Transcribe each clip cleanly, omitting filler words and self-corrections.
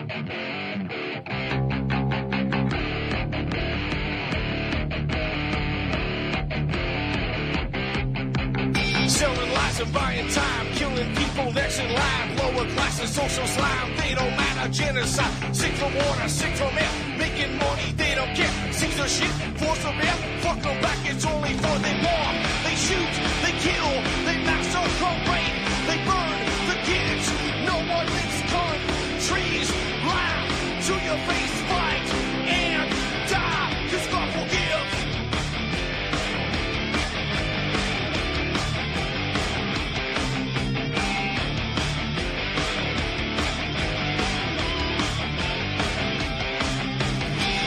Selling lies and buying time, killing people next in line. Lower classes, social slime, they don't matter. Genocide, sick from water, sick from air. Making money, they don't care. Caesar shit, force of air. Fuck them back, it's only for they war. They shoot, they kill, they massacre, rape. They burn the kids, no one leaves countries. Laugh to your face, fight and die, 'cause God forgives.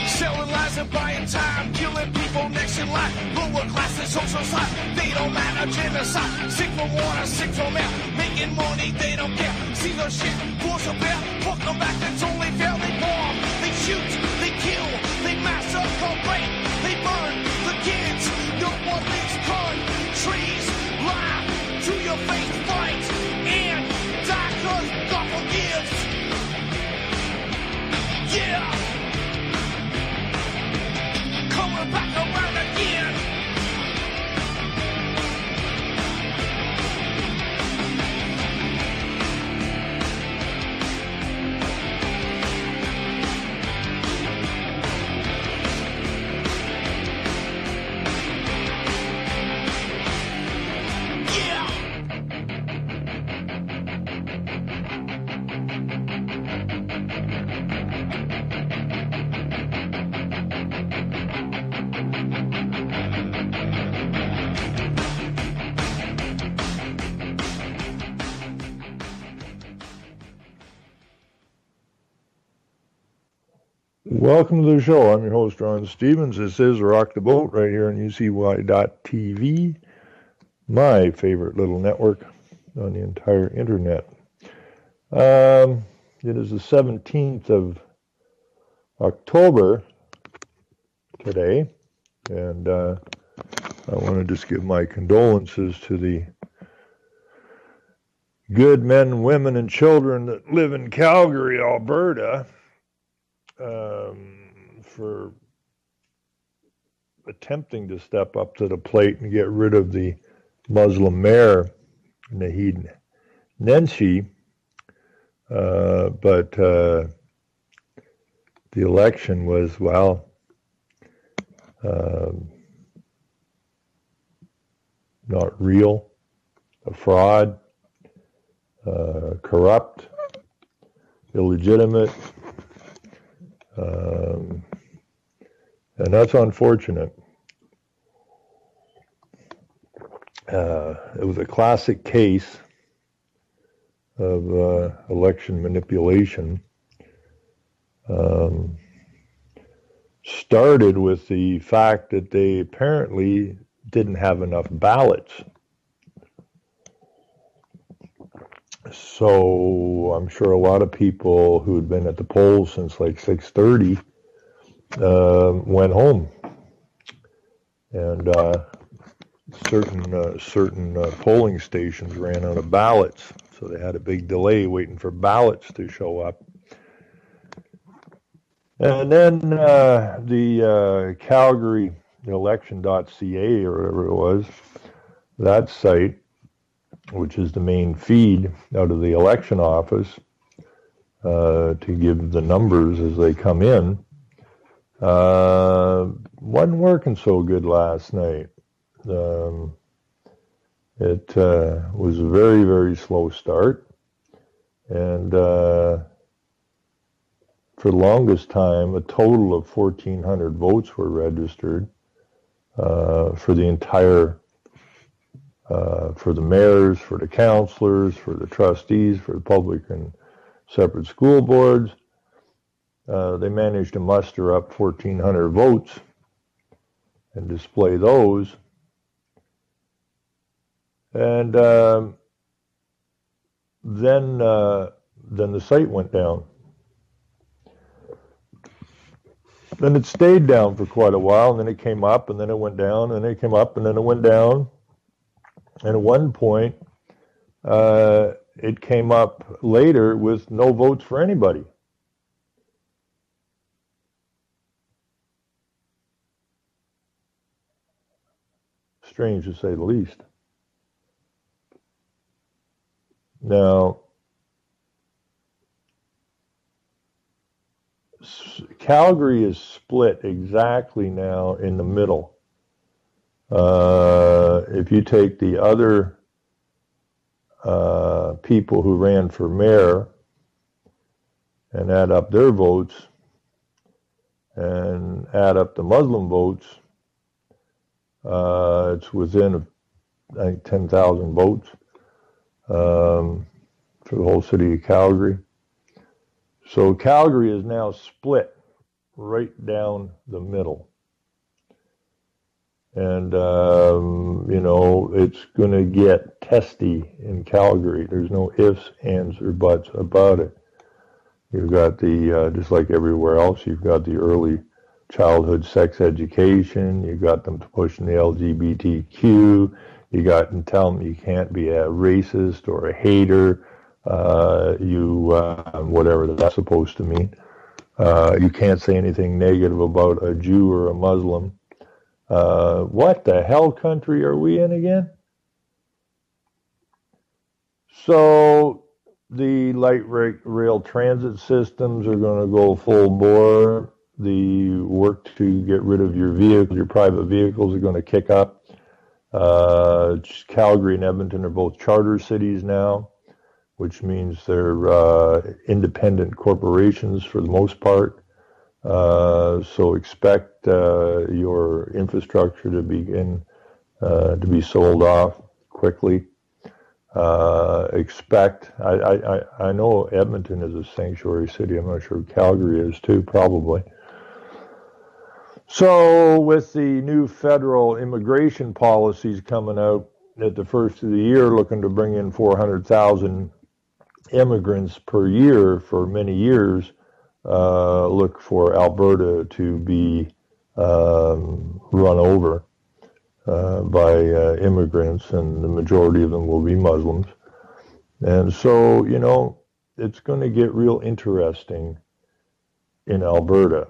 Selling lies and buying time, killing people next in line. Lower classes, social slide, they don't matter. Genocide, sick from water, sick from air. Making money, they don't care. See the shit, force of air. Fuck them back, that's only fair. They bomb, they shoot, they kill, they massacre, rape. They burn the kids, no one leaves countries. Lie to your face, fight and die, 'cause God forgives. Yeah. Coming back around again. Yeah. Welcome to the show. I'm your host, Ron Stevens. This is Rock the Boat right here on UCY.TV, my favorite little network on the entire internet. It is the 17th of October today, and I want to just give my condolences to the good men, women, and children that live in Calgary, Alberta, for attempting to step up to the plate and get rid of the Muslim mayor, Naheed Nenshi. But the election was, well, not real, a fraud, corrupt, illegitimate. And that's unfortunate. It was a classic case of election manipulation. Started with the fact that they apparently didn't have enough ballots. So I'm sure a lot of people who had been at the polls since like 6:30 went home, and certain polling stations ran out of ballots, so they had a big delay waiting for ballots to show up. And then the Calgary election.ca or whatever it was, that site, which is the main feed out of the election office to give the numbers as they come in, wasn't working so good last night. It was a very, very slow start, and for the longest time, a total of 1,400 votes were registered for the entire for the mayors, for the councilors, for the trustees, for the public and separate school boards. They managed to muster up 1,400 votes and display those. And then the site went down. Then it stayed down for quite a while, and then it came up, and then it went down, and it came up, and then it went down. And at one point, it came up later with no votes for anybody. strange to say the least. Now, Calgary is split exactly now in the middle. If you take the other people who ran for mayor and add up their votes and add up the Muslim votes, it's within, I think, 10,000 votes for the whole city of Calgary. So Calgary is now split right down the middle. And, you know, it's going to get testy in Calgary. There's no ifs, ands, or buts about it. You've got the, just like everywhere else, you've got the early childhood sex education. You've got them pushing the LGBTQ. You got them telling them you can't be a racist or a hater. Whatever that's supposed to mean. You can't say anything negative about a Jew or a Muslim. What the hell country are we in again? So the light rail transit systems are going to go full bore. The work to get rid of your vehicles, your private vehicles, are going to kick up. Calgary and Edmonton are both charter cities now, which means they're independent corporations for the most part. So expect your infrastructure to begin to be sold off quickly. I know Edmonton is a sanctuary city. I'm not sure Calgary is too, probably. So with the new federal immigration policies coming out at the first of the year, looking to bring in 400,000 immigrants per year for many years, look for Alberta to be run over by immigrants, and the majority of them will be Muslims. And so, you know, it's going to get real interesting in Alberta.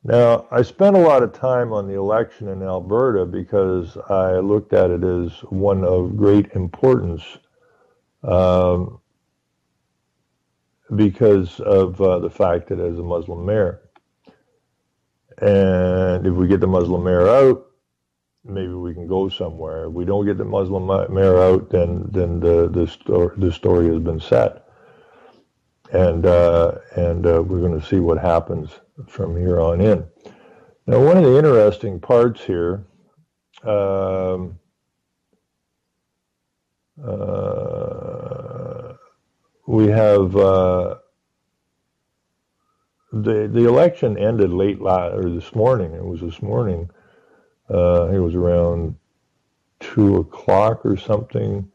Now, I spent a lot of time on the election in Alberta because I looked at it as one of great importance because of the fact that it has a Muslim mayor. And if we get the Muslim mayor out, maybe we can go somewhere. If we don't get the Muslim mayor out, then the story has been set. And we're going to see what happens from here on in. Now, one of the interesting parts here, we have the election ended this morning. It was this morning. It was around 2 o'clock or something,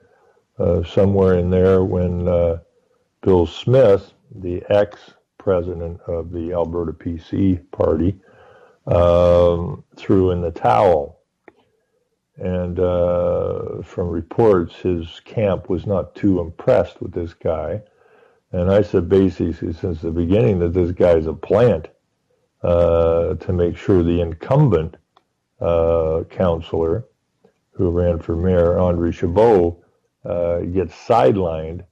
somewhere in there, when Bill Smith, the ex-president of the Alberta PC party, threw in the towel. And from reports, his camp was not too impressed with this guy. And I said basically since the beginning that this guy's a plant to make sure the incumbent councillor who ran for mayor, Andre Chabot, gets sidelined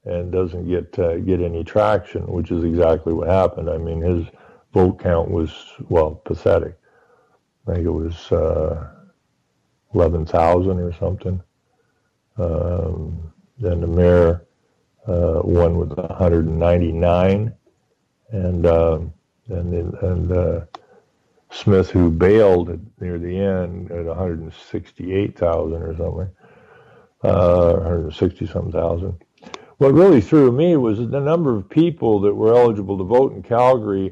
and doesn't get any traction, which is exactly what happened. I mean, his vote count was, well, pathetic. I think it was 11,000 or something. Then the mayor won with 199, and Smith, who bailed near the end, at 168,000 or something, 160-some thousand. What really threw me was the number of people that were eligible to vote in Calgary.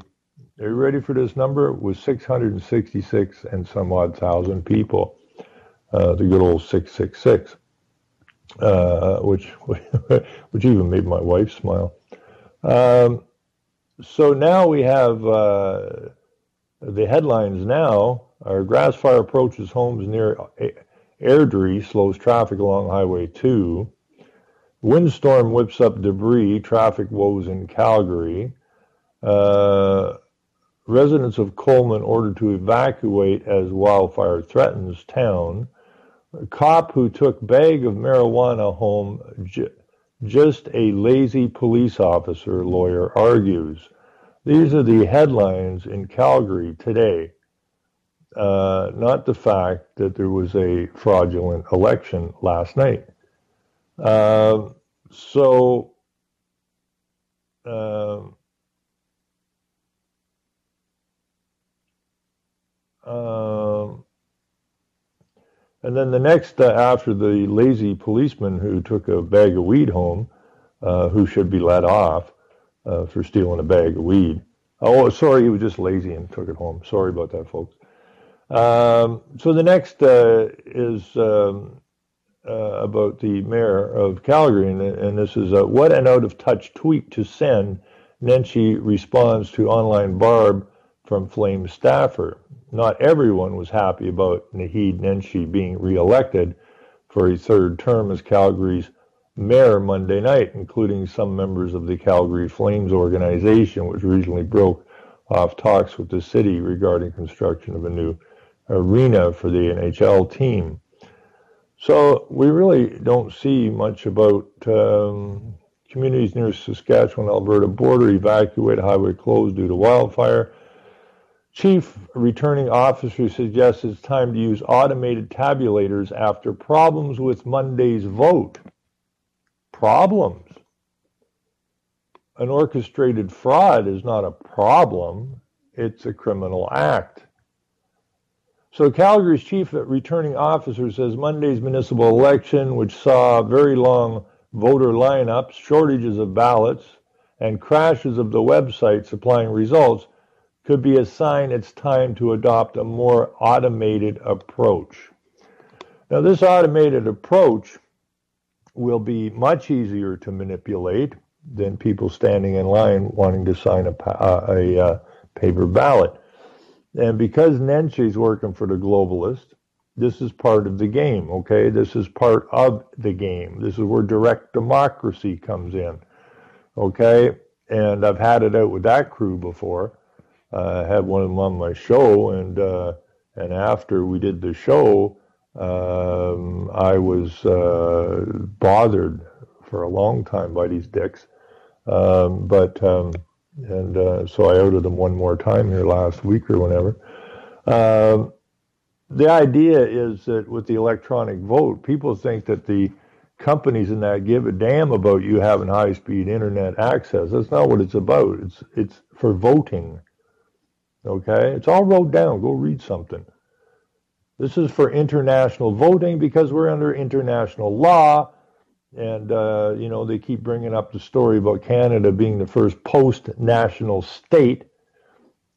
Are you ready for this number? It was 666 and some odd thousand people. The good old 666, which even made my wife smile. So now we have the headlines now are: grass fire approaches homes near Airdrie, slows traffic along Highway 2. Windstorm whips up debris, traffic woes in Calgary. residents of Coleman ordered to evacuate as wildfire threatens town. A cop who took bag of marijuana home, just a lazy police officer, lawyer argues. These are the headlines in Calgary today, not the fact that there was a fraudulent election last night. And then the next, after the lazy policeman who took a bag of weed home, who should be let off for stealing a bag of weed. Oh, sorry, he was just lazy and took it home. Sorry about that, folks. So the next is about the mayor of Calgary, and this is what an out-of-touch tweet to send. Nenshi responds to online barb from Flame staffer. Not everyone was happy about Naheed Nenshi being re-elected for a third term as Calgary's mayor Monday night, including some members of the Calgary Flames organization, which recently broke off talks with the city regarding construction of a new arena for the NHL team. So we really don't see much about communities near Saskatchewan-Alberta border evacuate, highway closed due to wildfire. Chief returning officer suggests it's time to use automated tabulators after problems with Monday's vote. Problems. An orchestrated fraud is not a problem, it's a criminal act. So Calgary's chief returning officer says Monday's municipal election, which saw very long voter lineups, shortages of ballots, and crashes of the website supplying results, could be a sign it's time to adopt a more automated approach. Now, this automated approach will be much easier to manipulate than people standing in line wanting to sign a paper ballot. And because Nenshi's working for the globalist, this is part of the game, okay? This is part of the game. This is where direct democracy comes in, okay? And I've had it out with that crew before. I had one of them on my show, and after we did the show, I was bothered for a long time by these dicks. So I outed them one more time here last week or whenever. The idea is that with the electronic vote, people think that the companies in that give a damn about you having high-speed internet access. That's not what it's about. It's for voting. Okay? It's all wrote down. Go read something. This is for international voting because we're under international law. And, they keep bringing up the story about Canada being the first post-national state,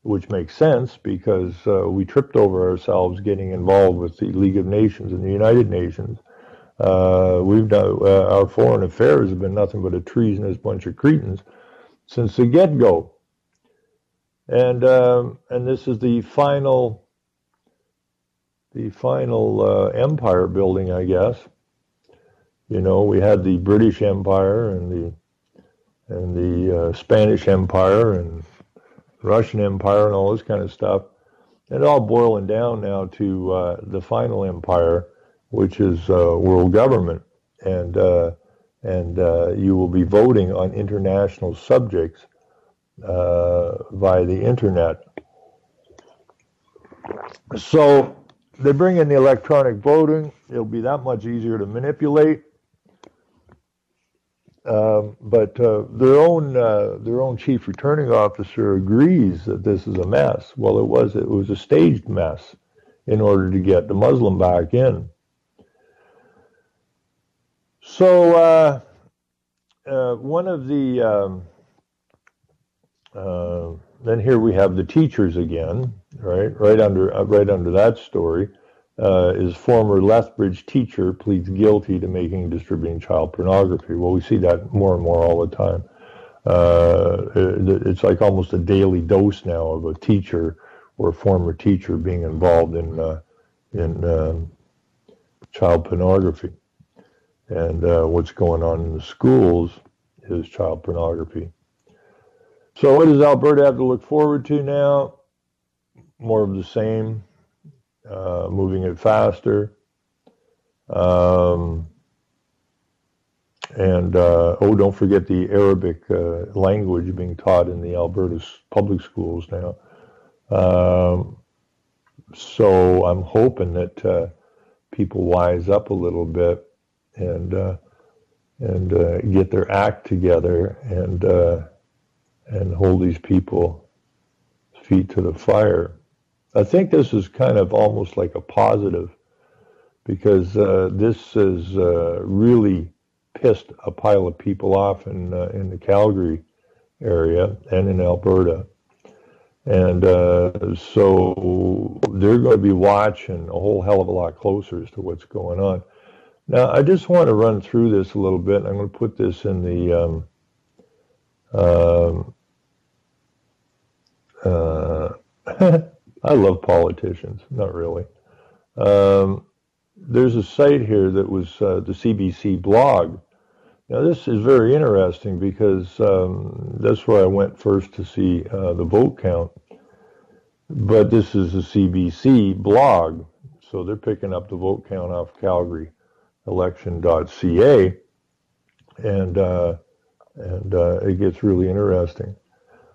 which makes sense because we tripped over ourselves getting involved with the League of Nations and the United Nations. We've done, our foreign affairs have been nothing but a treasonous bunch of cretins since the get-go. And this is the final empire building, I guess. We had the British Empire and the Spanish Empire and Russian Empire and all this kind of stuff. And all boiling down now to the final empire, which is world government. And you will be voting on international subjects via the internet. So they bring in the electronic voting. It'll be that much easier to manipulate. But their own chief returning officer agrees that this is a mess. Well, it was a staged mess in order to get the Muslim back in. So one of the then here we have the teachers again, right under that story. Is former Lethbridge teacher pleads guilty to making and distributing child pornography. Well, we see that more and more all the time. It's like almost a daily dose now of a teacher or a former teacher being involved in child pornography. And what's going on in the schools is child pornography. So what does Alberta have to look forward to now? more of the same, moving it faster. Don't forget the Arabic language being taught in the Alberta public schools now. So I'm hoping that people wise up a little bit and get their act together and hold these people feet to the fire. I think this is kind of almost like a positive, because this has really pissed a pile of people off in the Calgary area and in Alberta. And so they're going to be watching a whole hell of a lot closer as to what's going on. Now, I just want to run through this a little bit. I'm going to put this in the I love politicians, not really. There's a site here that was the CBC blog. Now, this is very interesting because that's where I went first to see the vote count. But this is a CBC blog, so they're picking up the vote count off CalgaryElection.ca, and it gets really interesting.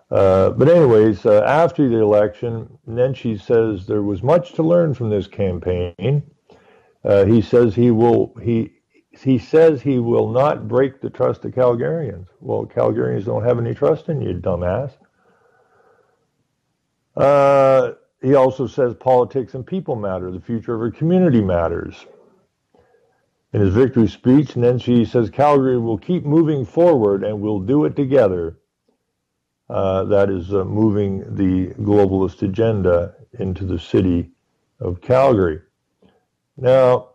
But anyways, after the election, Nenshi says there was much to learn from this campaign. He says he will not break the trust of Calgarians. Well, Calgarians don't have any trust in you, dumbass. He also says politics and people matter. The future of our community matters. In his victory speech, Nenshi says Calgary will keep moving forward and we'll do it together. That is moving the globalist agenda into the city of Calgary. Now,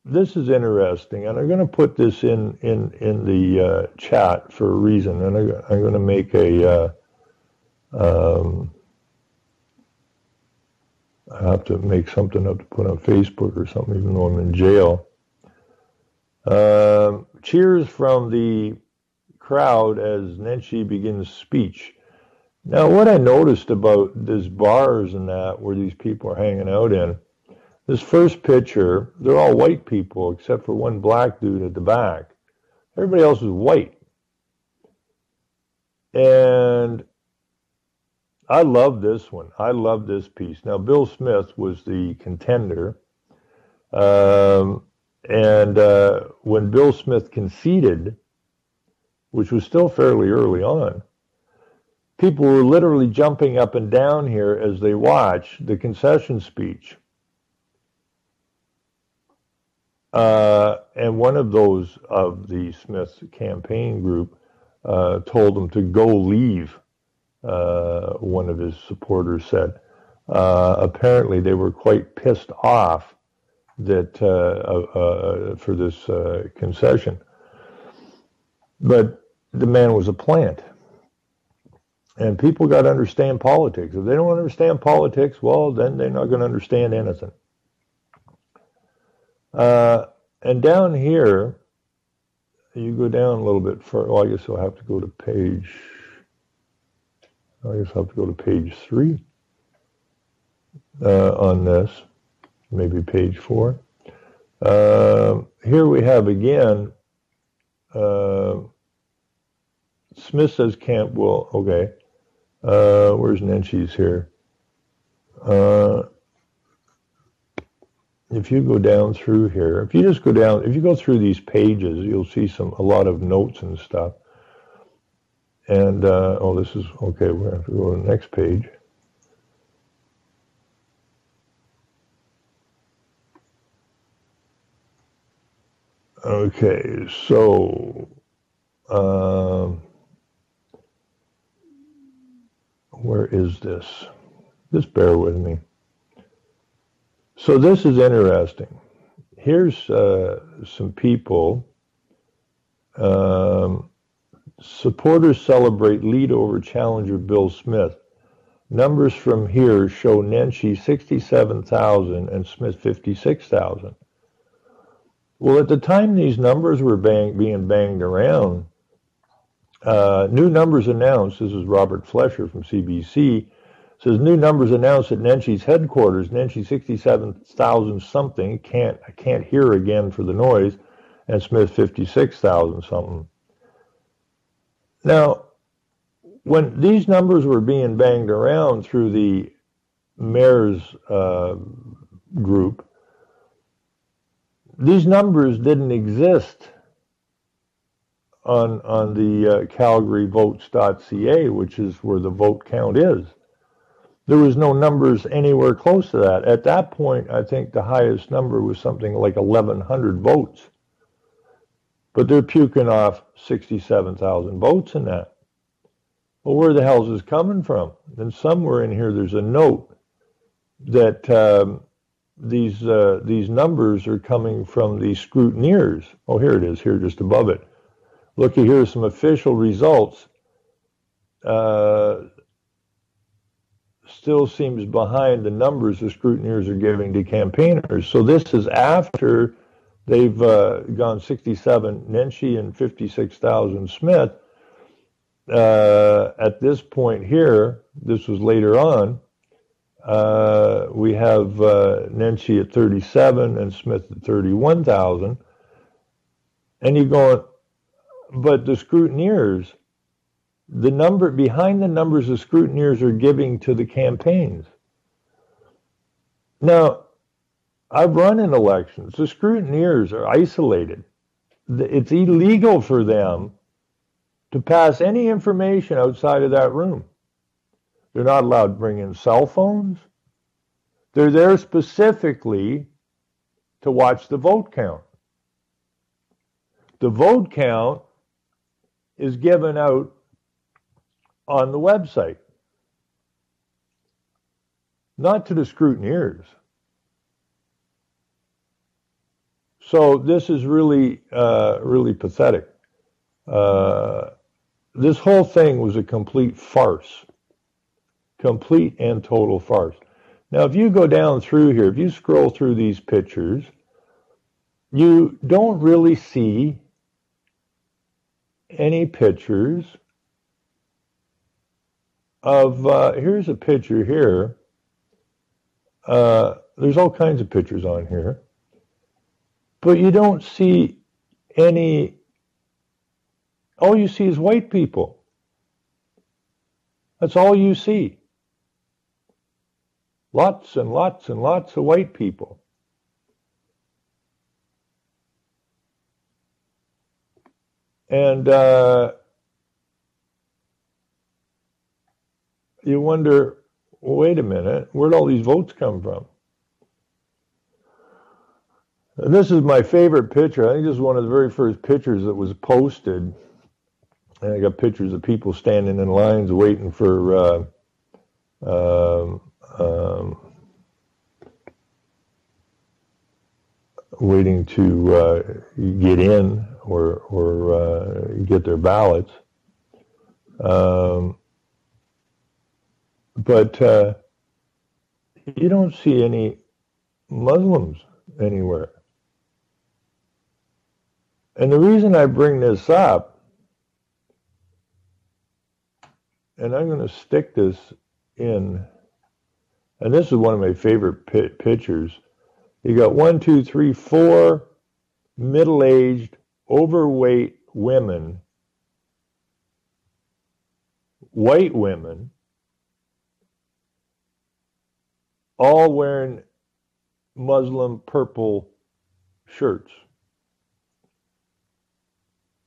this is interesting, and I'm going to put this in the chat for a reason, and I'm going to make I have to make something up to put on Facebook or something, even though I'm in jail. Cheers from the crowd as Nenshi begins speech. Now, what I noticed about these bars and that where these people are hanging out in, this first picture, they're all white people except for one black dude at the back. Everybody else is white. And I love this one. I love this piece. Now, Bill Smith was the contender. When Bill Smith conceded, which was still fairly early on, people were literally jumping up and down here as they watched the concession speech. And one of those of the Smith campaign group told him to go leave, one of his supporters said. Apparently they were quite pissed off that for this concession. But the man was a plant. And people got to understand politics. If they don't understand politics, well, then they're not going to understand anything. And down here, you go down a little bit further. Well, I guess I'll have to go to page 3 on this, maybe page 4. Here we have again, Smith says Camp will, okay. Where's Nenshi's here? If you go down through here, if you go through these pages, you'll see a lot of notes and stuff. And, this is, okay, we're going to have to go to the next page. Okay, so, where is this? Just bear with me. So this is interesting. Here's some people. Supporters celebrate lead over challenger Bill Smith. Numbers from here show Nenshi 67,000 and Smith 56,000. Well, at the time these numbers were being banged around, new numbers announced. This is Robert Flesher from CBC. Says new numbers announced at Nensi's headquarters. Nensi 67,000 something. I can't hear again for the noise. And Smith 56,000 something. Now, when these numbers were being banged around through the mayor's group, these numbers didn't exist on the CalgaryVotes.ca, which is where the vote count is. There was no numbers anywhere close to that. At that point, I think the highest number was something like 1,100 votes. But they're puking off 67,000 votes in that. Well, where the hell is this coming from? And somewhere in here there's a note that these numbers are coming from the scrutineers. Oh, here it is, here just above it. Looky here, some official results. Still seems behind the numbers the scrutineers are giving to campaigners. So this is after they've gone 67 Nensi and 56,000 Smith. At this point here, this was later on, we have Nensi at 37 and Smith at 31,000. And you're going, but the scrutineers, the number behind the numbers the scrutineers are giving to the campaigns. Now, I've run in elections. The scrutineers are isolated. It's illegal for them to pass any information outside of that room. They're not allowed to bring in cell phones. They're there specifically to watch the vote count. The vote count is given out on the website, not to the scrutineers. So this is really, really pathetic. This whole thing was a complete farce, complete and total farce. Now, if you go down through here, if you scroll through these pictures, you don't really see any pictures of, here's a picture here. There's all kinds of pictures on here. But you don't see any, all you see is white people. That's all you see. Lots and lots and lots of white people. And you wonder, well, wait a minute, where'd all these votes come from? And this is my favorite picture. I think this is one of the very first pictures that was posted. And I got pictures of people standing in lines waiting for waiting to get in or get their ballots. But you don't see any Muslims anywhere. And the reason I bring this up, and I'm going to stick this in, and this is one of my favorite pictures. You got 1, 2, 3, 4 middle-aged, overweight women, white women, all wearing Muslim purple shirts.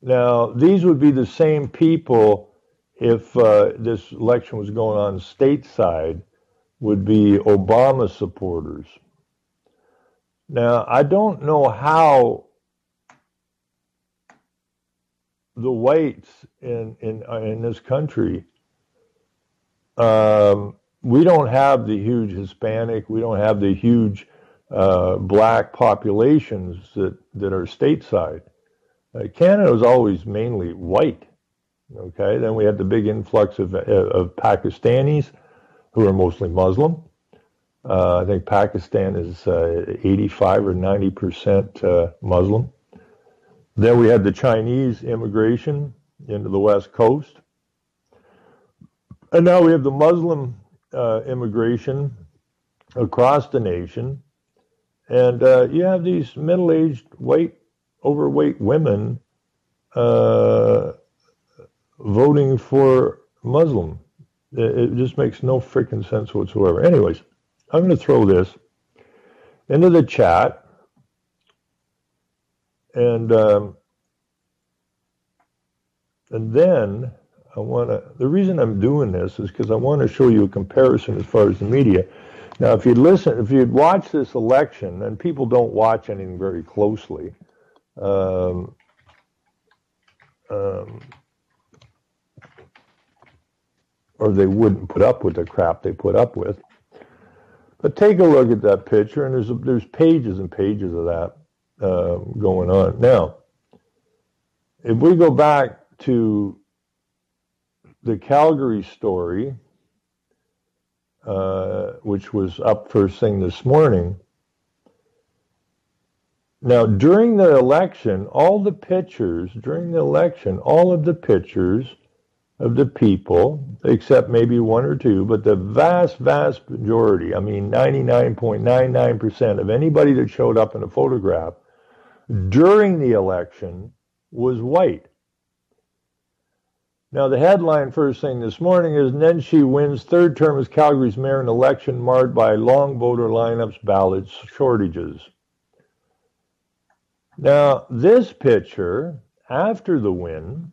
Now, these would be the same people if this election was going on stateside, would be Obama supporters. Now, I don't know how the whites in this country, we don't have the huge Hispanic, we don't have the huge black populations that are stateside. Canada was always mainly white. Okay, then we had the big influx of Pakistanis, who are mostly Muslim. I think Pakistan is 85 or 90% Muslim. Then we had the Chinese immigration, into the West Coast. And now we have the Muslim immigration across the nation. And you have these middle-aged, overweight women voting for Muslim. It just makes no freaking sense whatsoever. Anyways, I'm going to throw this into the chat. And then the reason I'm doing this is because I want to show you a comparison as far as the media. Now, if you'd watch this election, and people don't watch anything very closely, or they wouldn't put up with the crap they put up with. But take a look at that picture, and there's pages and pages of that going on. Now, if we go back to the Calgary story, which was up first thing this morning. Now, during the election, all of the pictures of the people, except maybe one or two, but the vast, vast majority, I mean 99.99% of anybody that showed up in a photograph during the election was white. Now, the headline first thing this morning is, Nenshi wins third term as Calgary's mayor in election marred by long voter lineups, ballot shortages. Now, this picture, after the win,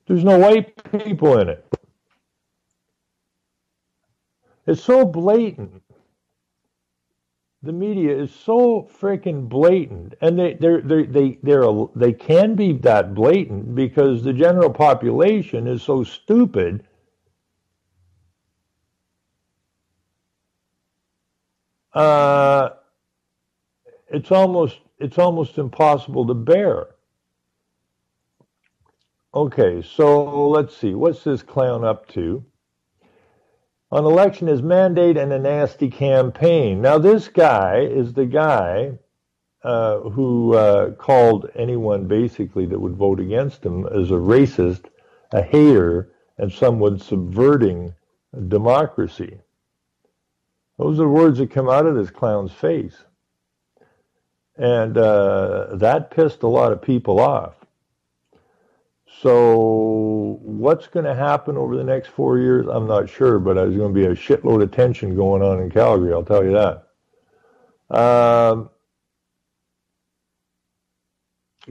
there's no white people in it. It's so blatant. The media is so freaking blatant, and they can be that blatant because the general population is so stupid. It's almost impossible to bear. Okay, so let's see. What's this clown up to? On election is mandate and a nasty campaign. Now, this guy is the guy who called anyone basically that would vote against him as a racist, a hater, and someone subverting democracy. Those are the words that come out of this clown's face. And that pissed a lot of people off. So what's going to happen over the next 4 years? I'm not sure, but there's going to be a shitload of tension going on in Calgary, I'll tell you that.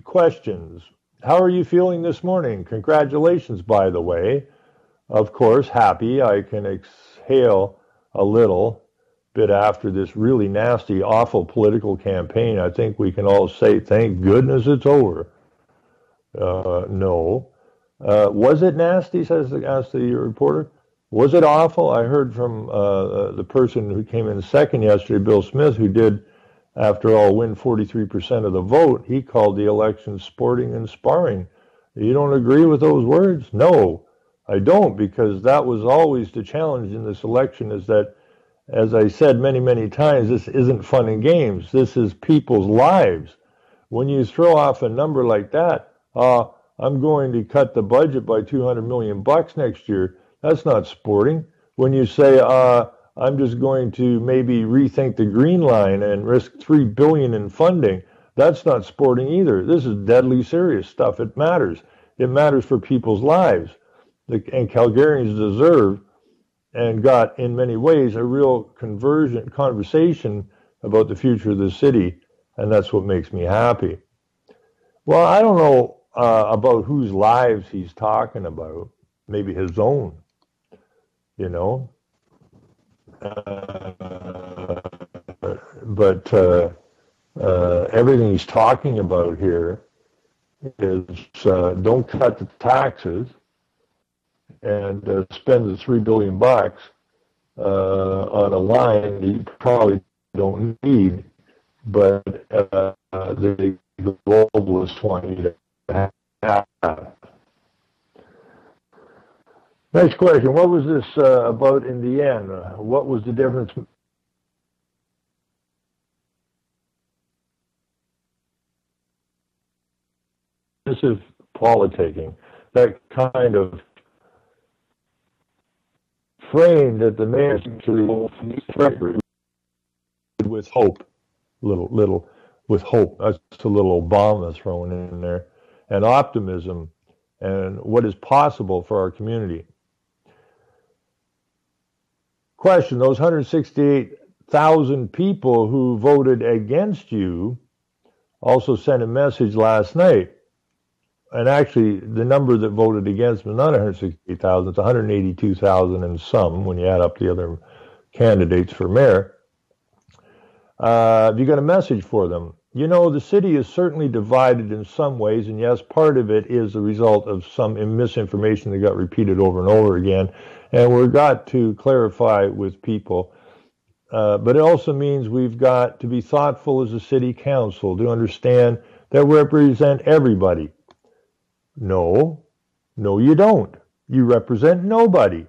Questions. How are you feeling this morning? Congratulations, by the way. Of course, happy. I can exhale a little bit after this really nasty, awful political campaign. I think we can all say, thank goodness it's over. No. Was it nasty, asked the reporter? Was it awful? I heard from the person who came in second yesterday, Bill Smith, who did, after all, win 43% of the vote. He called the election sporting and sparring. You don't agree with those words? No, I don't, because that was always the challenge in this election, is that, as I said many, many times, this isn't fun and games. This is people's lives. When you throw off a number like that, I'm going to cut the budget by $200 million next year, that's not sporting. When you say, I'm just going to maybe rethink the Green Line and risk $3 billion in funding, that's not sporting either. This is deadly serious stuff. It matters. It matters for people's lives. And Calgarians deserve and got, in many ways, a real conversation about the future of the city, and that's what makes me happy. Well, I don't know about whose lives he's talking about. Maybe his own, you know. But everything he's talking about here is don't cut the taxes and spend the $3 billion on a line that you probably don't need, but the globalists want you to have. Next question. What was this about in the end? What was the difference? dismissive politicking, that kind of frame that the mayor actually with hope, little with hope. That's a little Obama thrown in there, and optimism, and what is possible for our community. Question: those 168,000 people who voted against you also sent a message last night. And actually, the number that voted against was not 168,000, it's 182,000 and some when you add up the other candidates for mayor. Have you got a message for them? You know, the city is certainly divided in some ways, and yes, part of it is the result of some misinformation that got repeated over and over again. And we've got to clarify with people. But it also means we've got to be thoughtful as a city council to understand that we represent everybody. No, you don't. You represent nobody.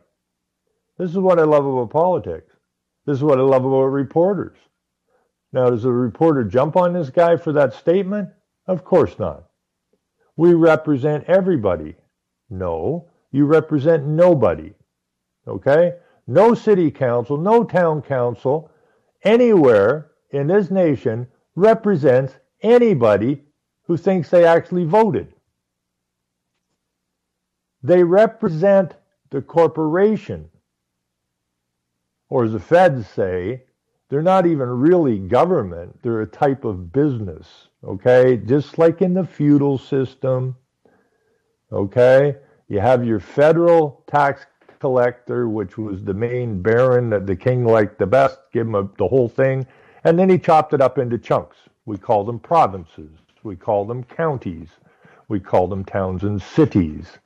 This is what I love about politics. This is what I love about reporters. Now, does a reporter jump on this guy for that statement? Of course not. We represent everybody. No, you represent nobody. Okay? No city council, no town council, anywhere in this nation represents anybody who thinks they actually voted. They represent the corporation. Or as the feds say, they're not even really government. They're a type of business, okay? Just like in the feudal system, okay? You have your federal tax collector, which was the main baron that the king liked the best, give him the whole thing, and then he chopped it up into chunks. We call them provinces. We call them counties. We call them towns and cities.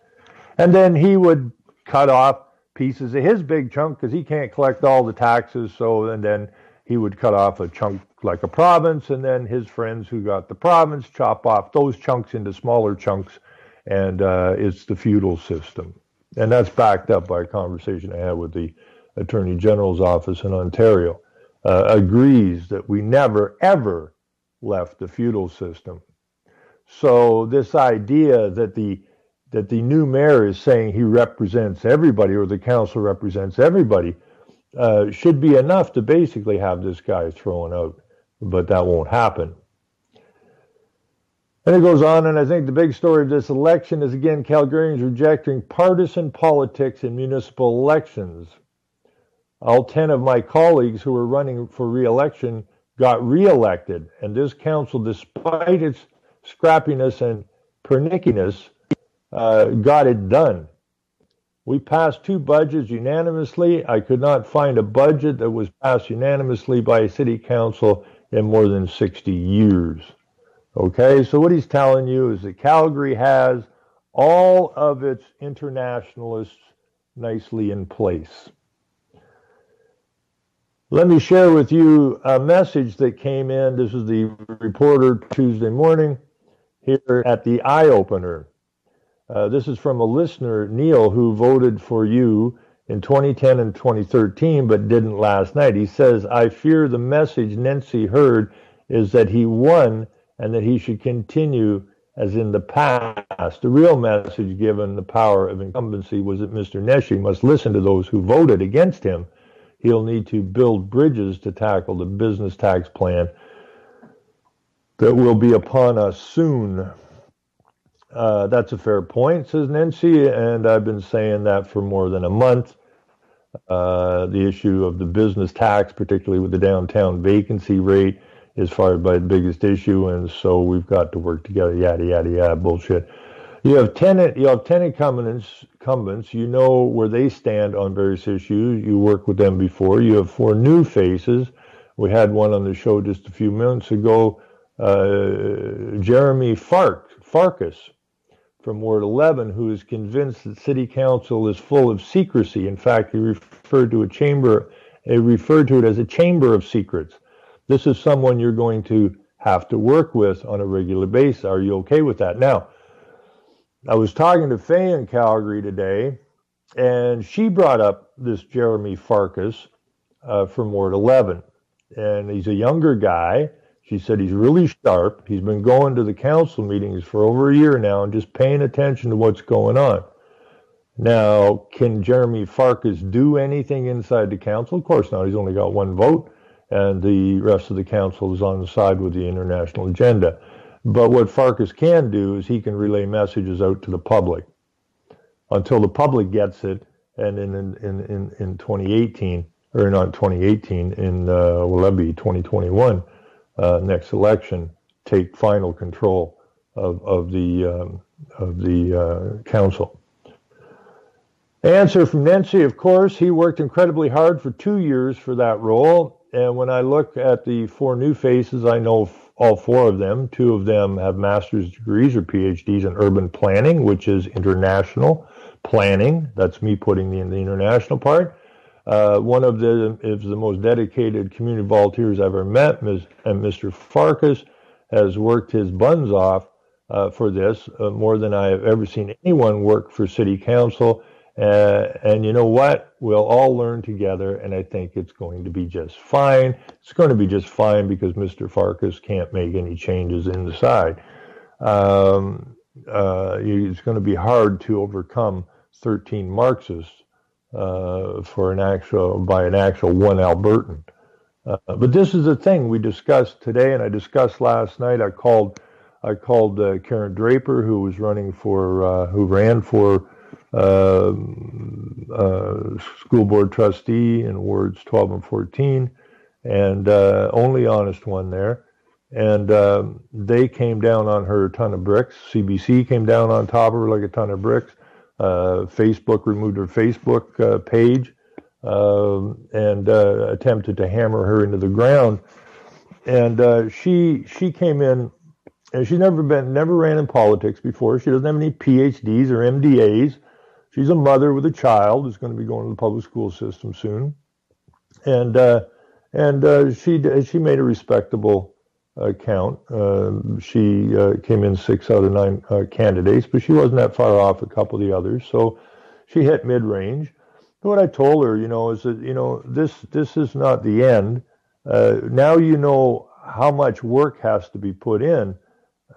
And then he would cut off pieces of his big chunk because he can't collect all the taxes, and then he would cut off a chunk like a province, and then his friends who got the province chop off those chunks into smaller chunks, and it's the feudal system. And that's backed up by a conversation I had with the Attorney General's office in Ontario. Agrees that we never, ever left the feudal system. So this idea that the new mayor is saying he represents everybody, or the council represents everybody, should be enough to basically have this guy thrown out. But that won't happen. And it goes on, and I think the big story of this election is, again, Calgarians rejecting partisan politics in municipal elections. All 10 of my colleagues who were running for re-election got re-elected, and this council, despite its scrappiness and pernickiness, got it done. We passed 2 budgets unanimously. I could not find a budget that was passed unanimously by a city council in more than 60 years. Okay, so what he's telling you is that Calgary has all of its internationalists nicely in place. Let me share with you a message that came in. This is the Reporter Tuesday morning here at the Eye Opener. This is from a listener, Neil, who voted for you in 2010 and 2013, but didn't last night. He says, I fear the message Nensi heard is that he won and that he should continue as in the past. The real message, given the power of incumbency, was that Mr. Nensi must listen to those who voted against him. He'll need to build bridges to tackle the business tax plan that will be upon us soon. That's a fair point, says Nensi, and I've been saying that for more than a month. The issue of the business tax, particularly with the downtown vacancy rate, is far by the biggest issue, and so we've got to work together, yada, yada, yada, bullshit. You have 10 incumbents, you know where they stand on various issues. You worked with them before. You have 4 new faces. We had one on the show just a few minutes ago, Jeremy Farkas from Ward 11, who is convinced that City Council is full of secrecy. In fact, he referred to it as a chamber of secrets. This is someone you're going to have to work with on a regular basis. Are you okay with that? Now, I was talking to Faye in Calgary today, and she brought up this Jeremy Farkas from Ward 11. And he's a younger guy. She said he's really sharp. He's been going to the council meetings for over a year now and just paying attention to what's going on. Now, can Jeremy Farkas do anything inside the council? Of course not. He's only got one vote, and the rest of the council is on the side with the international agenda. But what Farkas can do is he can relay messages out to the public until the public gets it, and in 2018, or not 2018, will that be 2021, next election, take final control of the council. Answer from Nancy, of course, he worked incredibly hard for 2 years for that role. And when I look at the 4 new faces, I know all 4 of them. 2 of them have master's degrees or PhDs in urban planning, which is international planning. That's me putting in the international part. One of them is the most dedicated community volunteers I've ever met, and Mr. Farkas has worked his buns off for this, more than I have ever seen anyone work for city council. And you know what? We'll all learn together, and I think it's going to be just fine. It's going to be just fine because Mr. Farkas can't make any changes inside. It's going to be hard to overcome 13 Marxists by an actual one Albertan. But this is the thing we discussed today, and I discussed last night. I called Karen Draper, who ran for school board trustee in wards 12 and 14, and only honest one there. And they came down on her a ton of bricks. CBC came down on top of her like a ton of bricks. Facebook removed her Facebook page and attempted to hammer her into the ground. And she came in, and she's never ran in politics before. She doesn't have any PhDs or MDAs. She's a mother with a child who's going to be going to the public school system soon, and she made a respectable count. She came in 6 out of 9 candidates, but she wasn't that far off a couple of the others, so she hit mid-range. But what I told her, is that this is not the end. Now you know how much work has to be put in.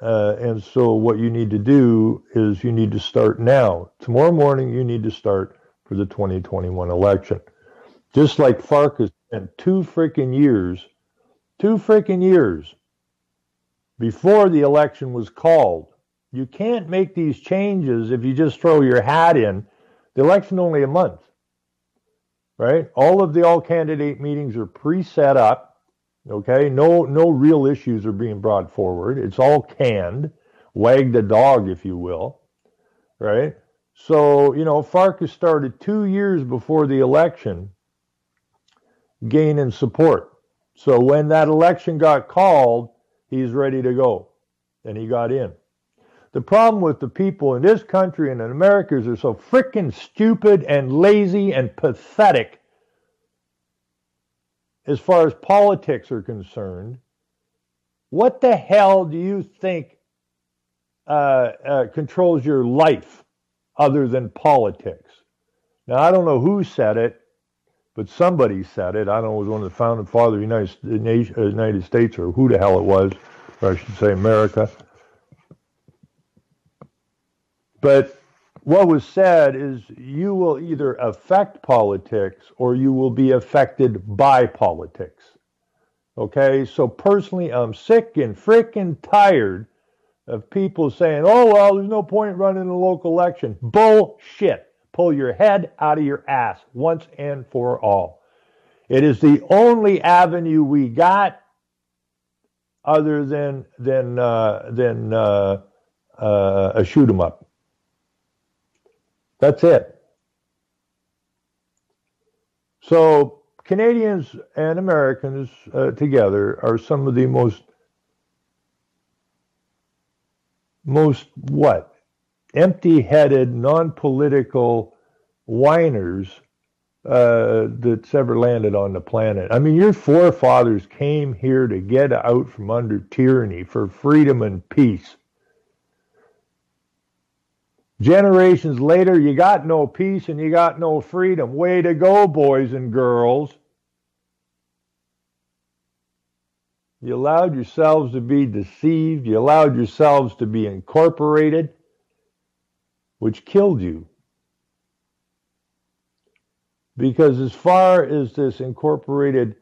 And so what you need to do is you need to start now. Tomorrow morning, you need to start for the 2021 election. Just like Farkas spent 2 freaking years before the election was called. You can't make these changes if you just throw your hat in. The election only a month, right? All of the all-candidate meetings are pre-set up. Okay, no real issues are being brought forward. It's all canned, wag the dog, if you will, right? So, Farkas started 2 years before the election gaining support. So when that election got called, he's ready to go, and he got in. The problem with the people in this country and in America is they're so freaking stupid and lazy and pathetic as far as politics are concerned. What the hell do you think controls your life other than politics? Now, I don't know who said it, but somebody said it. I don't know, it was one of the founding fathers of the United States, or who the hell it was, or I should say America. But what was said is you will either affect politics or you will be affected by politics. Okay, so personally, I'm sick and frickin' tired of people saying, oh, well, there's no point running a local election. Bullshit. Pull your head out of your ass once and for all. It is the only avenue we got other than a shoot 'em up. That's it. So Canadians and Americans together are some of the most empty-headed, non-political whiners that's ever landed on the planet. I mean, your forefathers came here to get out from under tyranny for freedom and peace. Generations later, you got no peace and you got no freedom. Way to go, boys and girls. You allowed yourselves to be deceived. You allowed yourselves to be incorporated, which killed you. Because as far as this incorporated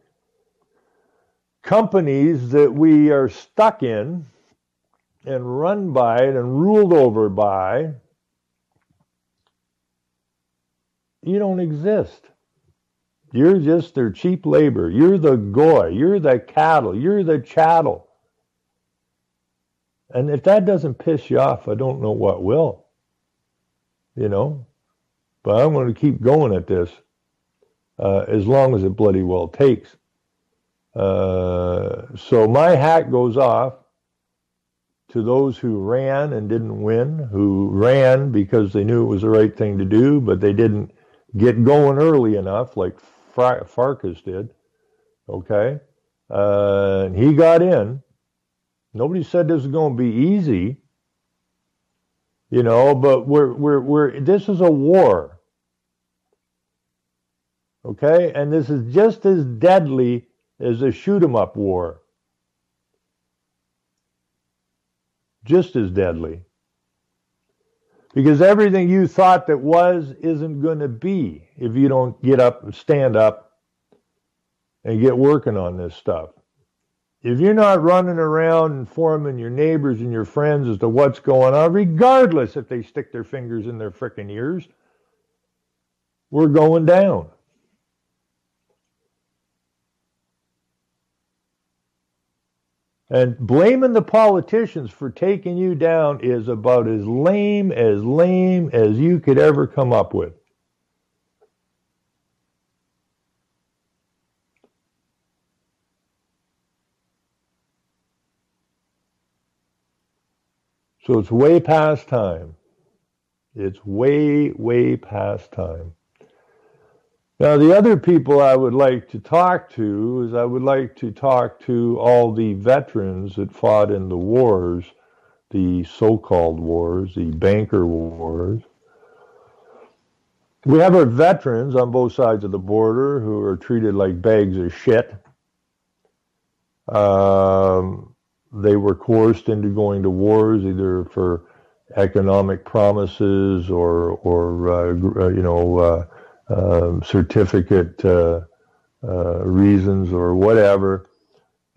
companies that we are stuck in and run by it and ruled over by, you don't exist. You're just their cheap labor. You're the goy. You're the cattle. You're the chattel. And if that doesn't piss you off, I don't know what will. You know? But I'm going to keep going at this as long as it bloody well takes. So my hat goes off to those who ran and didn't win, who ran because they knew it was the right thing to do, but they didn't get going early enough, like Farkas did. Okay? And he got in. Nobody said this was going to be easy, you know, but this is a war. Okay? And this is just as deadly as a shoot-'em-up war. Just as deadly. Because everything you thought that was isn't going to be if you don't get up and stand up and get working on this stuff. If you're not running around informing your neighbors and your friends as to what's going on, regardless if they stick their fingers in their frickin' ears, we're going down. And blaming the politicians for taking you down is about as lame as you could ever come up with. So it's way past time. It's way past time. Now, the other people I would like to talk to is I would like to talk to all the veterans that fought in the wars, the so-called wars, the banker wars. We have our veterans on both sides of the border who are treated like bags of shit. They were coerced into going to wars either for economic promises or certificate reasons or whatever,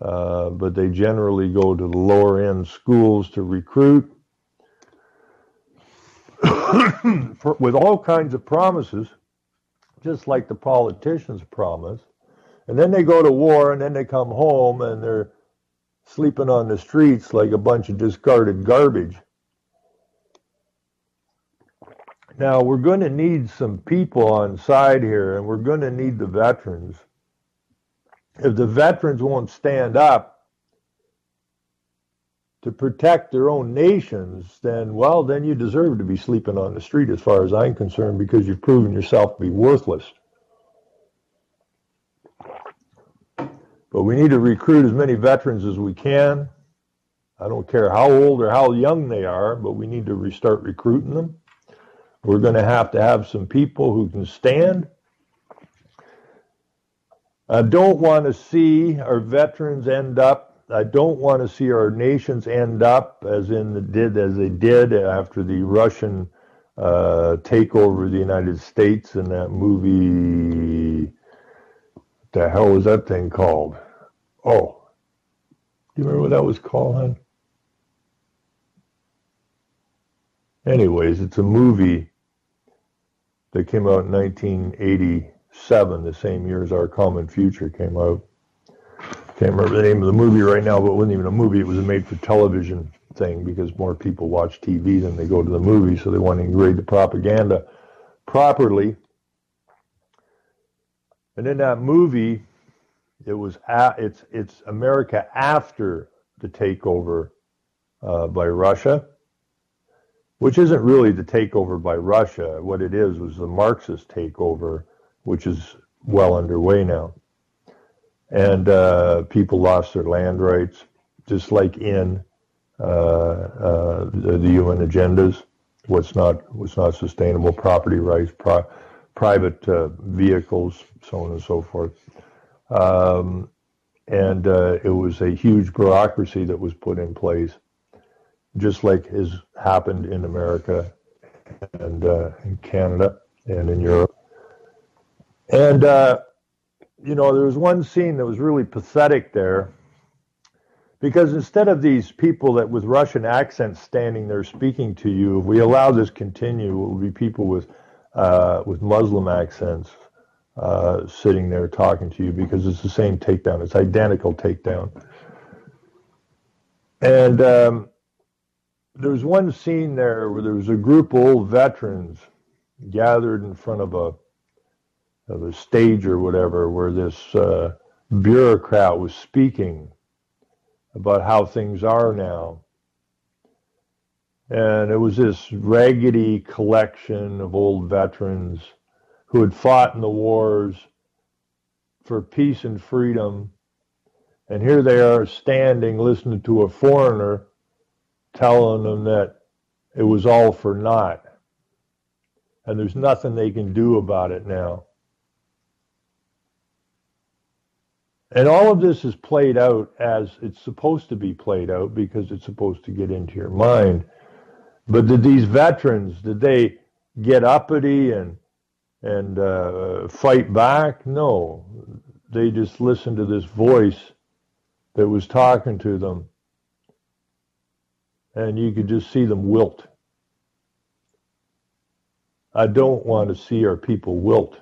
but they generally go to the lower end schools to recruit with all kinds of promises, just like the politicians promise. And then they go to war and then they come home and they're sleeping on the streets like a bunch of discarded garbage. Now, we're going to need some people on side here, and we're going to need the veterans. If the veterans won't stand up to protect their own nations, then you deserve to be sleeping on the street as far as I'm concerned, because you've proven yourself to be worthless. But we need to recruit as many veterans as we can. I don't care how old or how young they are, but we need to restart recruiting them. We're going to have some people who can stand. I don't want to see our veterans end up. I don't want to see our nations end up as they did after the Russian takeover of the United States in that movie. What the hell was that thing called? Oh, do you remember what that was called, hon? Anyways, it's a movie that came out in 1987, the same year as Our Common Future came out. Can't remember the name of the movie right now, but it wasn't even a movie. It was a made-for-television thing because more people watch TV than they go to the movie, so they want to grade the propaganda properly. And in that movie, it's America after the takeover by Russia, which isn't really the takeover by Russia. What it is was the Marxist takeover, which is well underway now. And people lost their land rights, just like in the UN agendas. What's not sustainable, property rights, private vehicles, so on and so forth. And it was a huge bureaucracy that was put in place, just like has happened in America and in Canada and in Europe. And, you know, there was one scene that was really pathetic there, because instead of these people that with Russian accents standing there speaking to you, if we allow this continue, it will be people with Muslim accents sitting there talking to you, because it's the same takedown. It's identical takedown. And there was one scene there where there was a group of old veterans gathered in front of a stage or whatever, where this bureaucrat was speaking about how things are now. And it was this raggedy collection of old veterans who had fought in the wars for peace and freedom. And here they are standing listening to a foreigner telling them that it was all for naught. And there's nothing they can do about it now. And all of this is played out as it's supposed to be played out, because it's supposed to get into your mind. But did these veterans, did they get uppity and fight back? No. They just listened to this voice that was talking to them, and you could just see them wilt. I don't want to see our people wilt.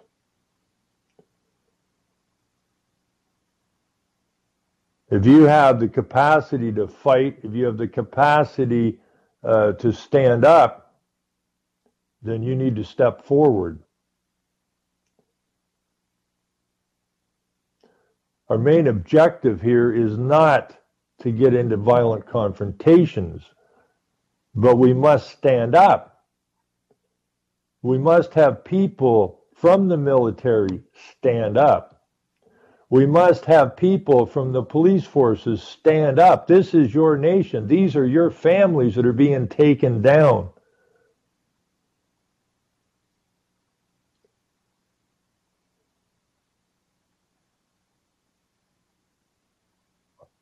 If you have the capacity to fight, if you have the capacity to stand up, then you need to step forward. Our main objective here is not to get into violent confrontations, but we must stand up. We must have people from the military stand up. We must have people from the police forces stand up. This is your nation. These are your families that are being taken down.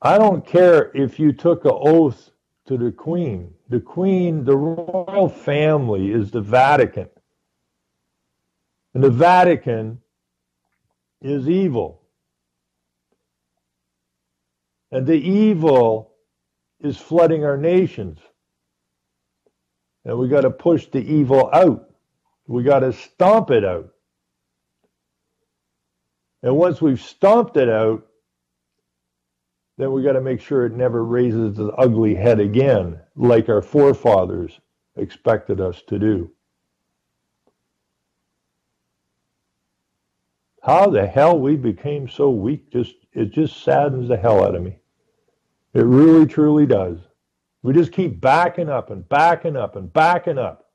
I don't care if you took an oath to the Queen. The Queen, the royal family, is the Vatican. And the Vatican is evil. And the evil is flooding our nations. And we got to push the evil out. We got to stomp it out. And once we've stomped it out, then we got to make sure it never raises its ugly head again, like our forefathers expected us to do. How the hell we became so weak, it just saddens the hell out of me. It really, truly does. We just keep backing up and backing up and backing up.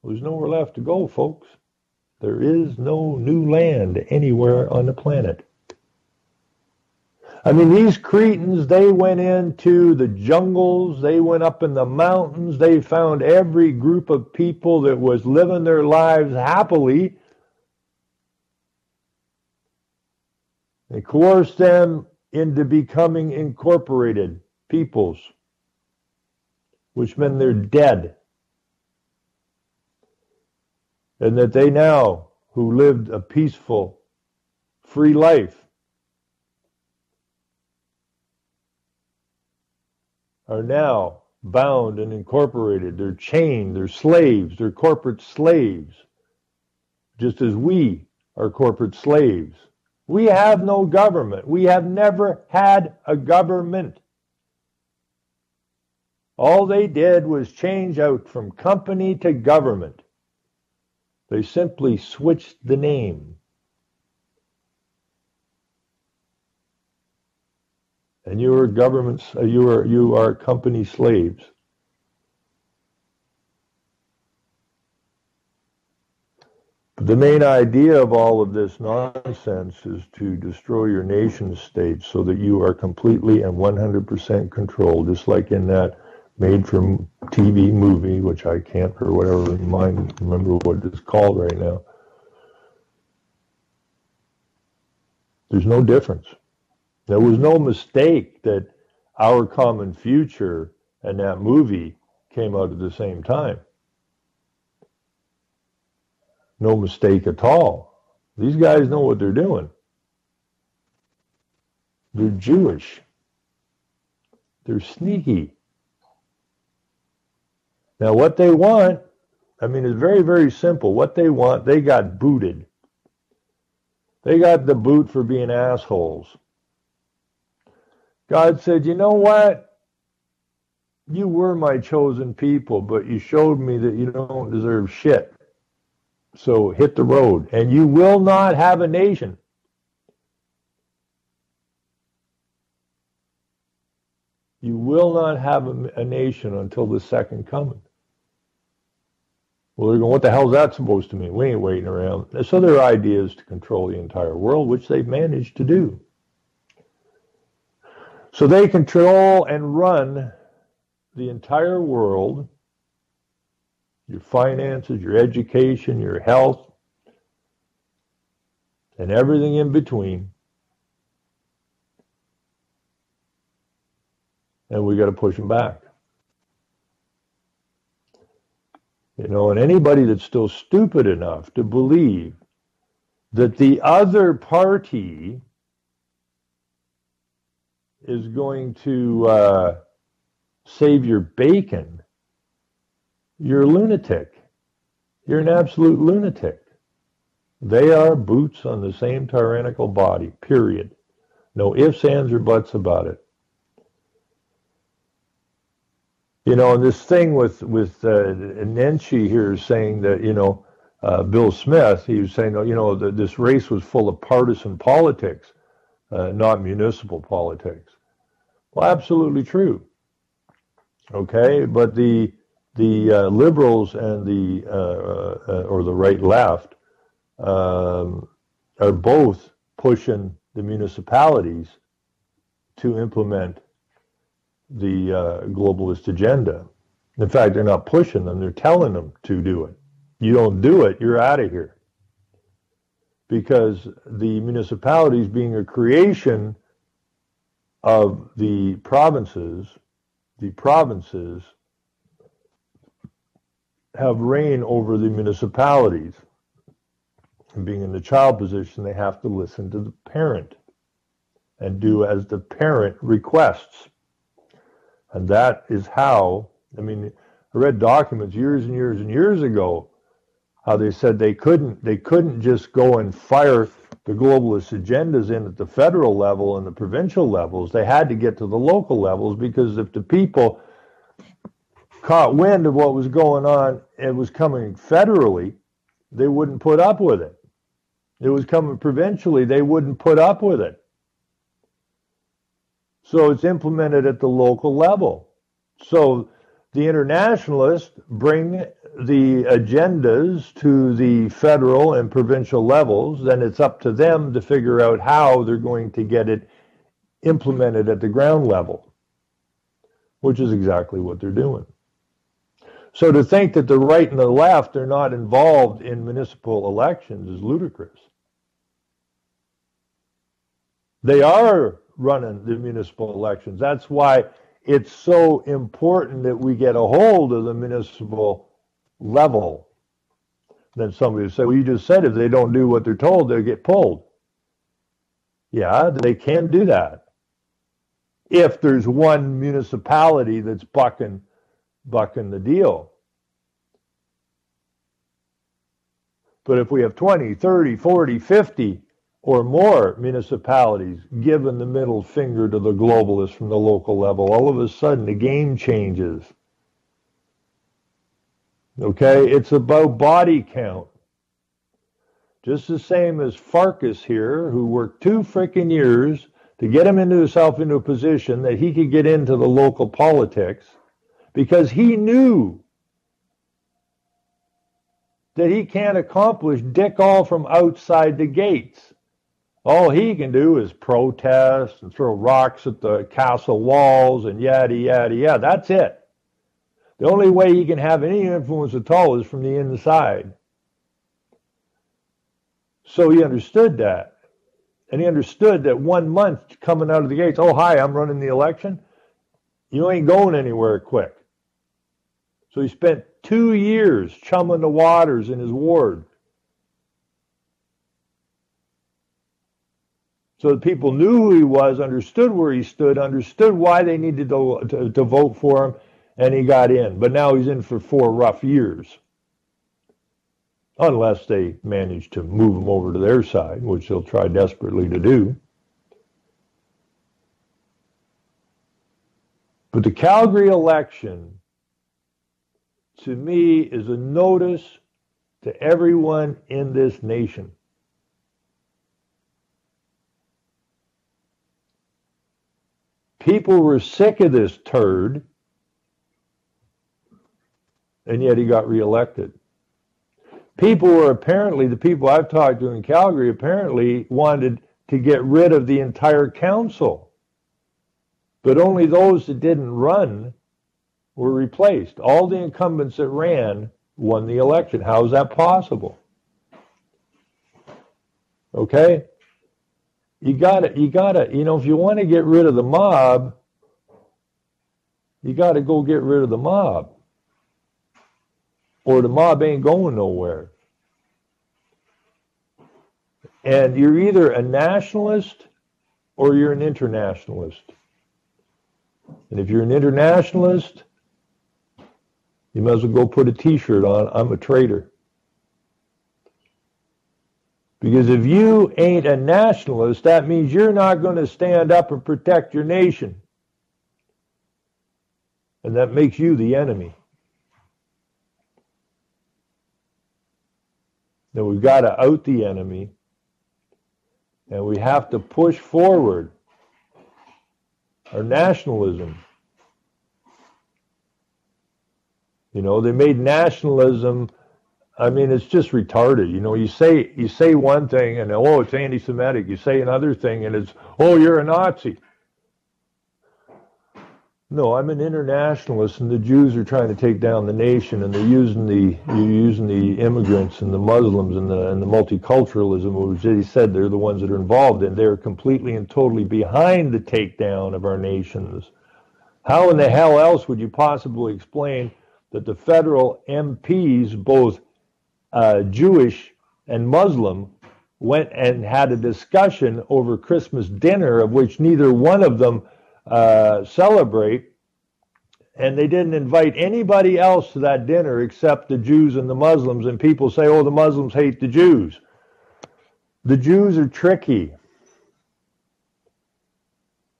There's nowhere left to go, folks. There is no new land anywhere on the planet. I mean, these Cretans, they went into the jungles, they went up in the mountains, they found every group of people that was living their lives happily. They coerced them into becoming incorporated peoples, which meant they're dead. And that they now, who lived a peaceful, free life, are now bound and incorporated. They're chained, they're slaves, they're corporate slaves, just as we are corporate slaves. We have no government. We have never had a government. All they did was change out from company to government. They simply switched the name. And you are governments, you are company slaves. The main idea of all of this nonsense is to destroy your nation state so that you are completely and 100% controlled, just like in that made-for-TV movie, which I can't, or whatever, remember what it's called right now. There's no difference. There was no mistake that Our Common Future and that movie came out at the same time. No mistake at all. These guys know what they're doing. They're Jewish. They're sneaky. Now what they want, I mean, it's very, very simple. What they want, they got booted. They got the boot for being assholes. God said, you know what? You were my chosen people, but you showed me that you don't deserve shit. So hit the road, and you will not have a nation. You will not have a nation until the second coming. Well, they're going, what the hell is that supposed to mean? We ain't waiting around. So their idea is to control the entire world, which they've managed to do. So they control and run the entire world, your finances, your education, your health, and everything in between. And we got to push them back. You know, and anybody that's still stupid enough to believe that the other party is going to save your bacon, you're a lunatic. You're an absolute lunatic. They are boots on the same tyrannical body, period. No ifs, ands, or buts about it. You know, and this thing with Nenshi here saying that, you know, Bill Smith, he was saying, you know, this race was full of partisan politics, not municipal politics. Well, absolutely true. Okay, but the liberals and or the right left are both pushing the municipalities to implement the globalist agenda. In fact, they're not pushing them, they're telling them to do it. You don't do it, you're out of here. Because the municipalities, being a creation of the provinces have reign over the municipalities. And being in the child position, they have to listen to the parent and do as the parent requests. And that is how, I mean, I read documents years and years and years ago how they said they couldn't just go and fire the globalist agendas in at the federal level and the provincial levels. They had to get to the local levels, because if the people caught wind of what was going on and was coming federally, they wouldn't put up with it. It was coming provincially, they wouldn't put up with it. So it's implemented at the local level. So the internationalists bring the agendas to the federal and provincial levels, then it's up to them to figure out how they're going to get it implemented at the ground level, which is exactly what they're doing. So to think that the right and the left are not involved in municipal elections is ludicrous. They are running the municipal elections. That's why it's so important that we get a hold of the municipal level. Then somebody will say, well, you just said if they don't do what they're told, they'll get pulled. Yeah, they can do that. If there's one municipality that's bucking the deal. But if we have 20, 30, 40, 50 or more municipalities giving the middle finger to the globalists from the local level, all of a sudden the game changes. Okay, it's about body count. Just the same as Farkas here, who worked 2 freaking years to get himself into a position that he could get into the local politics, because he knew that he can't accomplish dick all from outside the gates. All he can do is protest and throw rocks at the castle walls and yada, yada, yada. That's it. The only way he can have any influence at all is from the inside. So he understood that. And he understood that 1 month coming out of the gates, oh, hi, I'm running the election. You ain't going anywhere quick. So he spent 2 years chumming the waters in his ward. So that people knew who he was, understood where he stood, understood why they needed to vote for him, and he got in. But now he's in for 4 rough years. Unless they manage to move him over to their side, which they'll try desperately to do. But the Calgary election, to me, is a notice to everyone in this nation. People were sick of this turd, and yet he got reelected. People were apparently, the people I've talked to in Calgary, apparently wanted to get rid of the entire council. But only those that didn't run were replaced. All the incumbents that ran won the election. How is that possible? Okay? You gotta, if you want to get rid of the mob, you gotta go get rid of the mob. Or the mob ain't going nowhere. And you're either a nationalist or you're an internationalist. And if you're an internationalist, you might as well go put a t-shirt on, I'm a traitor. Because if you ain't a nationalist, that means you're not going to stand up and protect your nation. And that makes you the enemy. Now we've got to out the enemy, and we have to push forward our nationalism. You know, they made nationalism, I mean, it's just retarded. You know, you say one thing and, oh, it's anti-Semitic. You say another thing and it's, oh, you're a Nazi. No, I'm an internationalist, and the Jews are trying to take down the nation, and you're using the immigrants and the Muslims and the multiculturalism, which they said they're the ones that are involved in. They're completely and totally behind the takedown of our nations. How in the hell else would you possibly explain that the federal MPs, both Jewish and Muslim, went and had a discussion over Christmas dinner, of which neither one of them celebrate, and they didn't invite anybody else to that dinner except the Jews and the Muslims, and people say, oh, the Muslims hate the Jews. The Jews are tricky.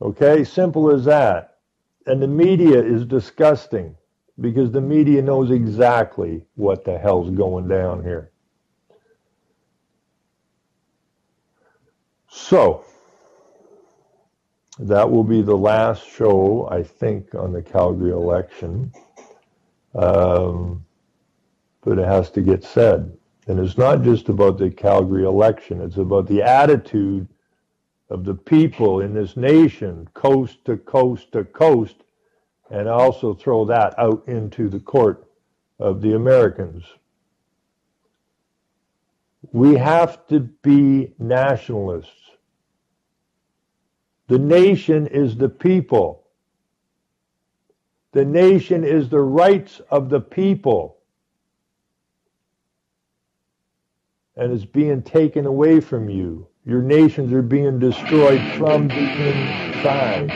Okay, simple as that. And the media is disgusting, because the media knows exactly what the hell's going down here. So, that will be the last show, I think, on the Calgary election. But it has to get said. And it's not just about the Calgary election. It's about the attitude of the people in this nation, coast to coast to coast, and also throw that out into the court of the Americans. We have to be nationalists. The nation is the people. The nation is the rights of the people. And it's being taken away from you. Your nations are being destroyed from the inside.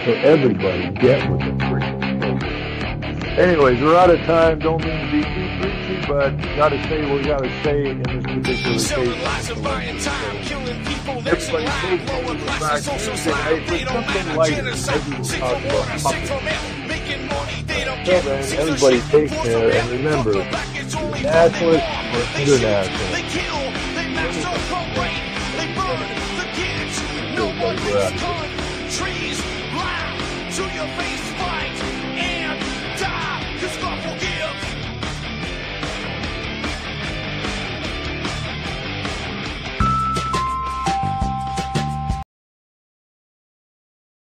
So everybody get with the freaking. Anyways, we're out of time. Don't mean to be too preachy, but gotta say what we gotta say in this particular case. Everybody take the back tonight with something light as we will talk about puppets. Until then, everybody take care, and remember, nationalist or international. Trees lie to your face.